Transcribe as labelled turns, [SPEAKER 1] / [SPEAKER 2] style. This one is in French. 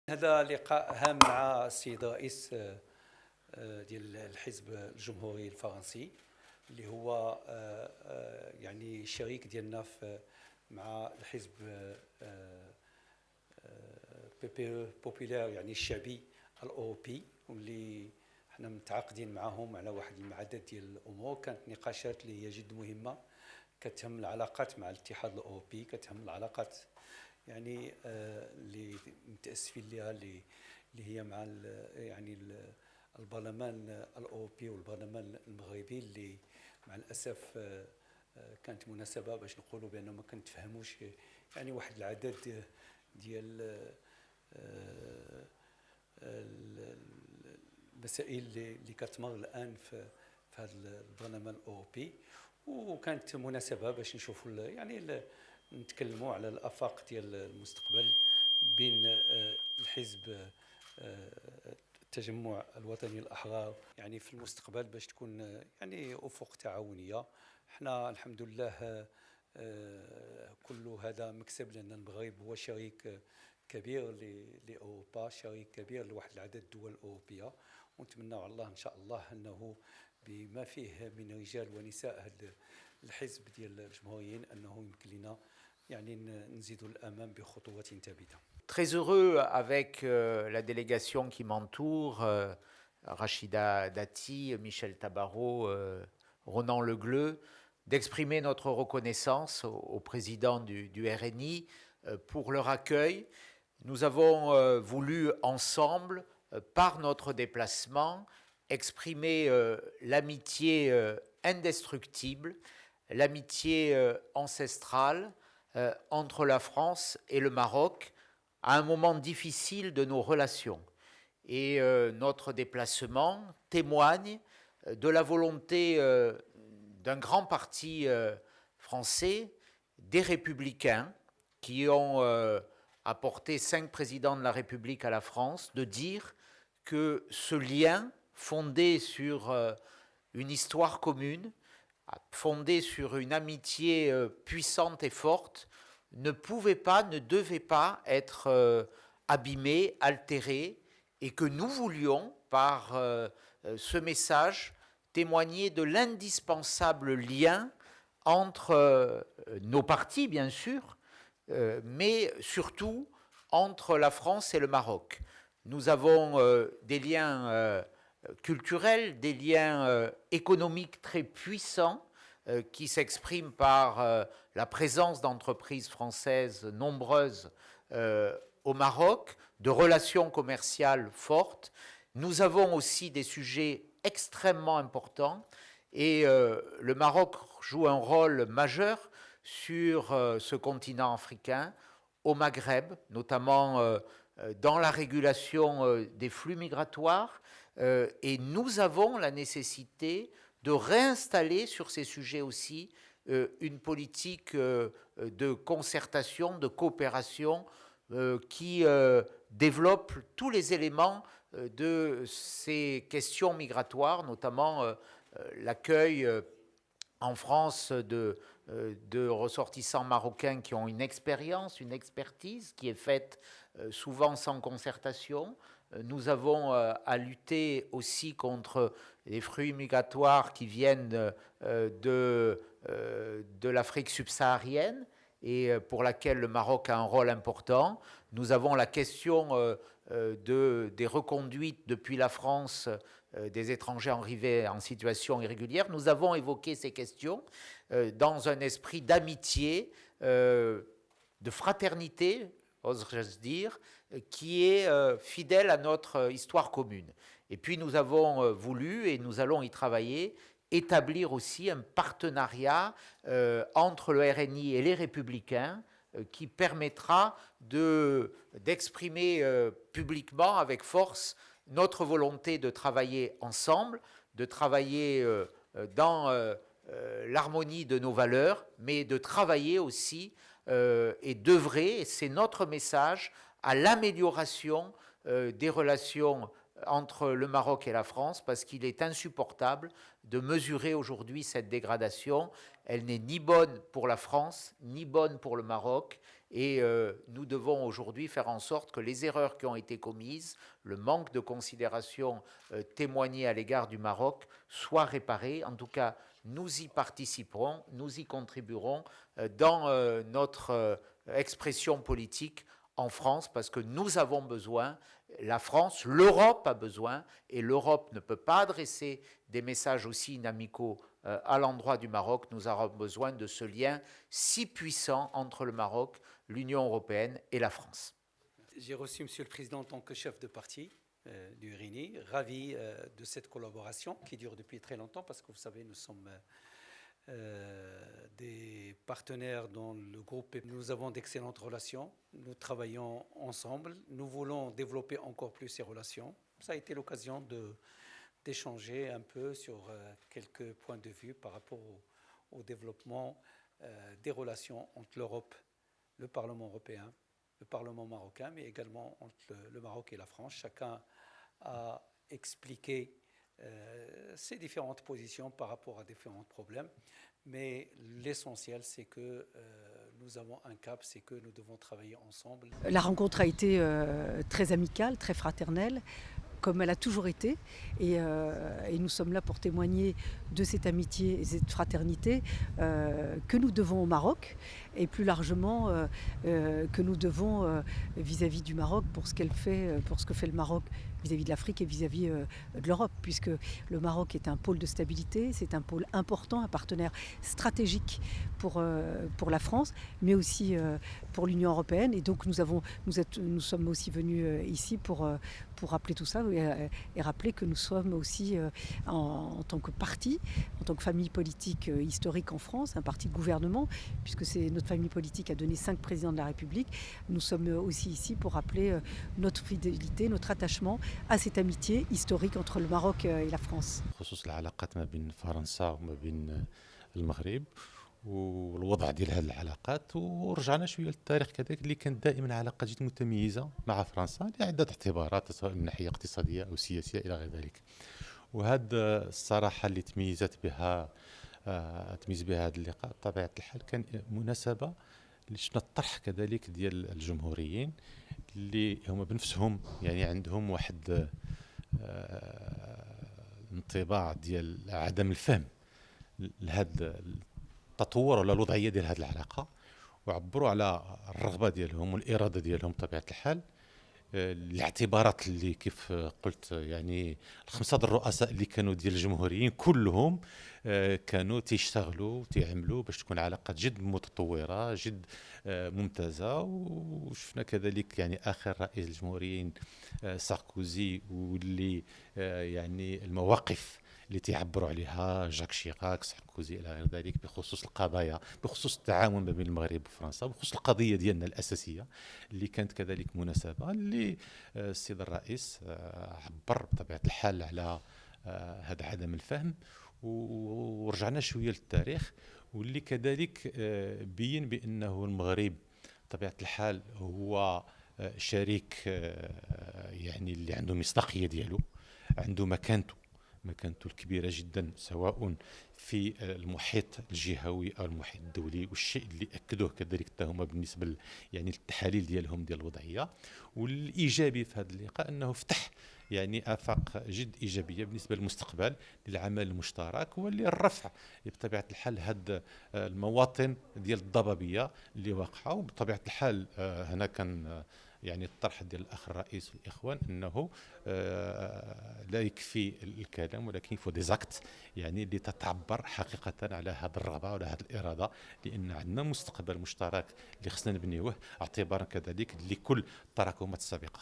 [SPEAKER 1] هذا لقاء هام مع السيد الرئيس ديال الحزب الجمهوري الفرنسي اللي هو يعني شريك ديالنا مع الحزب بوبولير يعني الشعبي الاوروبي، واللي حنا متعاقدين معهم على واحد العدد ديال الامور. كانت نقاشات اللي هي جد مهمه كتهم العلاقات مع الاتحاد الاوروبي، كتهم العلاقات يعني اللي متاسفين لها اللي هي مع يعني البرلمان الاوروبي والبرلمان المغربي، اللي مع الاسف كانت مناسبه باش نقولوا بانه ما كنتفهموش يعني واحد العدد ديال المسائل اللي كتمر الان في هذا البرلمان الاوروبي. وكانت مناسبه باش نشوفوا يعني نتكلموا على الافاق ديال المستقبل بين الحزب التجمع الوطني الاحرار يعني في المستقبل باش تكون يعني افق تعاونيه. احنا الحمد لله كل هذا مكسب، لان المغرب هو شريك كبير لاوروبا، شريك كبير لواحد العدد الدول الاوروبيه، ونتمنى على الله ان شاء الله انه بما فيه من رجال ونساء هذا الحزب ديال الجمهوريين انه يمكن لنا يعني نزيدوا الامام بخطوات ثابته.
[SPEAKER 2] Très heureux avec la délégation qui m'entoure, Rachida Dati, Michel Tabarot, Ronan Legleu, d'exprimer notre reconnaissance au président du RNI pour leur accueil. Nous avons voulu ensemble, par notre déplacement, exprimer l'amitié indestructible, l'amitié ancestrale entre la France et le Maroc à un moment difficile de nos relations. Et notre déplacement témoigne de la volonté d'un grand parti français, des Républicains, qui ont apporté 5 présidents de la République à la France, de dire que ce lien fondé sur une histoire commune, fondé sur une amitié puissante et forte, ne pouvait pas, ne devait pas être abîmé, altéré, et que nous voulions, par ce message, témoigner de l'indispensable lien entre nos partis, bien sûr, mais surtout entre la France et le Maroc. Nous avons des liens culturels, des liens économiques très puissants qui s'expriment par la présence d'entreprises françaises nombreuses au Maroc, de relations commerciales fortes. Nous avons aussi des sujets extrêmement importants et le Maroc joue un rôle majeur sur ce continent africain, au Maghreb, notamment dans la régulation des flux migratoires, et nous avons la nécessité de réinstaller sur ces sujets aussi une politique de concertation, de coopération qui développe tous les éléments de ces questions migratoires, notamment l'accueil en France de ressortissants marocains qui ont une expérience, une expertise qui est faite souvent sans concertation. Nous avons à lutter aussi contre les flux migratoires qui viennent de l'Afrique subsaharienne et pour laquelle le Maroc a un rôle important. Nous avons la question des reconduites depuis la France des étrangers arrivés en situation irrégulière. Nous avons évoqué ces questions dans un esprit d'amitié, de fraternité, oserais-je dire, qui est fidèle à notre histoire commune. Et puis nous avons voulu, et nous allons y travailler, établir aussi un partenariat entre le RNI et les Républicains qui permettra d'exprimer publiquement avec force notre volonté de travailler ensemble, de travailler dans l'harmonie de nos valeurs, mais de travailler aussi et d'œuvrer, et c'est notre message, à l'amélioration des relations entre le Maroc et la France parce qu'il est insupportable de mesurer aujourd'hui cette dégradation. Elle n'est ni bonne pour la France, ni bonne pour le Maroc. Et nous devons aujourd'hui faire en sorte que les erreurs qui ont été commises, le manque de considération témoigné à l'égard du Maroc, soient réparés. En tout cas, nous y participerons, nous y contribuerons dans notre expression politique en France, parce que nous avons besoin, la France, l'Europe a besoin, et l'Europe ne peut pas adresser des messages aussi inamicaux à l'endroit du Maroc. Nous avons besoin de ce lien si puissant entre le Maroc, l'Union européenne et la France.
[SPEAKER 1] J'ai reçu Monsieur le Président en tant que chef de parti du RINI, ravi de cette collaboration qui dure depuis très longtemps, parce que vous savez, nous sommes des partenaires dans le groupe. Nous avons d'excellentes relations, nous travaillons ensemble, nous voulons développer encore plus ces relations. Ça a été l'occasion d'échanger un peu sur quelques points de vue par rapport au développement des relations entre l'Europe, le Parlement européen, le Parlement marocain, mais également entre le Maroc et la France. Chacun a expliqué ses différentes positions par rapport à différents problèmes. Mais l'essentiel, c'est que nous avons un cap, c'est que nous devons travailler ensemble.
[SPEAKER 3] La rencontre a été très amicale, très fraternelle, comme elle a toujours été. Et nous sommes là pour témoigner de cette amitié et cette fraternité que nous devons au Maroc, et plus largement que nous devons vis-à-vis du Maroc pour ce qu'elle fait, pour ce que fait le Maroc vis-à-vis de l'Afrique et vis-à-vis de l'Europe, puisque le Maroc est un pôle de stabilité, c'est un pôle important, un partenaire stratégique pour la France, mais aussi pour l'Union européenne. Et donc nous sommes aussi venus ici pour rappeler tout ça et rappeler que nous sommes aussi en tant que parti, en tant que famille politique historique en France, un parti de gouvernement, puisque notre famille politique a donné 5 présidents de la République. Nous sommes aussi ici pour rappeler notre fidélité, notre attachement à cette amitié historique entre le Maroc et la France.
[SPEAKER 4] خصوص العلاقات ما بين فرنسا وما بين المغرب والوضع ديال هذه العلاقات، ورجعنا شويه للتاريخ كذلك اللي كانت دائما علاقه جد متميزه مع فرنسا لعده اعتبارات سواء من ناحيه اقتصاديه او سياسيه الى غير ذلك. وهذا الصراحه اللي تميز بها هذا اللقاء بطبيعه الحال كان مناسبه اللي شفنا الطرح كذلك ديال الجمهوريين اللي هما بنفسهم يعني عندهم واحد انطباع ديال عدم الفهم لهذا التطور ولا الوضعيه ديال هذه العلاقه، وعبروا على الرغبه ديالهم والاراده ديالهم بطبيعه الحال. الاعتبارات اللي كيف قلت يعني الخمسه الرؤساء اللي كانوا ديال الجمهوريين كلهم كانوا تيشتغلوا وتيعملوا باش تكون علاقات جد متطوره جد ممتازه. وشفنا كذلك يعني اخر رئيس الجمهوريين ساركوزي، واللي يعني المواقف اللي تيعبروا عليها جاك شيراك ساركوزي الى غير ذلك بخصوص القضايا، بخصوص التعاون ما بين المغرب وفرنسا، بخصوص القضيه ديالنا الاساسيه اللي كانت كذلك مناسبه اللي السيد الرئيس عبر بطبيعه الحال على هذا عدم الفهم. ورجعنا شويه للتاريخ واللي كذلك بين بانه المغرب بطبيعه الحال هو شريك يعني اللي عنده مصداقيه ديالو، عنده مكانته الكبيرة جدا سواء في المحيط الجهوي أو المحيط الدولي، والشيء اللي أكدوه كذلك هما بالنسبة يعني التحاليل ديالهم ديال الوضعية. والإيجابي في هذا اللقاء أنه فتح يعني آفاق جد إيجابية بالنسبة للمستقبل للعمل المشترك واللي الرفع بطبيعة الحال هاد المواطن ديال الضبابية اللي واقعة. وبطبيعة الحال هنا كان يعني الطرح ديال الاخ الرئيس والاخوان انه لا يكفي الكلام ولكن يكفي دي زاكت يعني اللي تتعبر حقيقه على هذه الرغبه وعلى هذه الاراده، لان عندنا مستقبل مشترك اللي خصنا نبنيوه اعتبارا كذلك لكل التراكمات السابقه.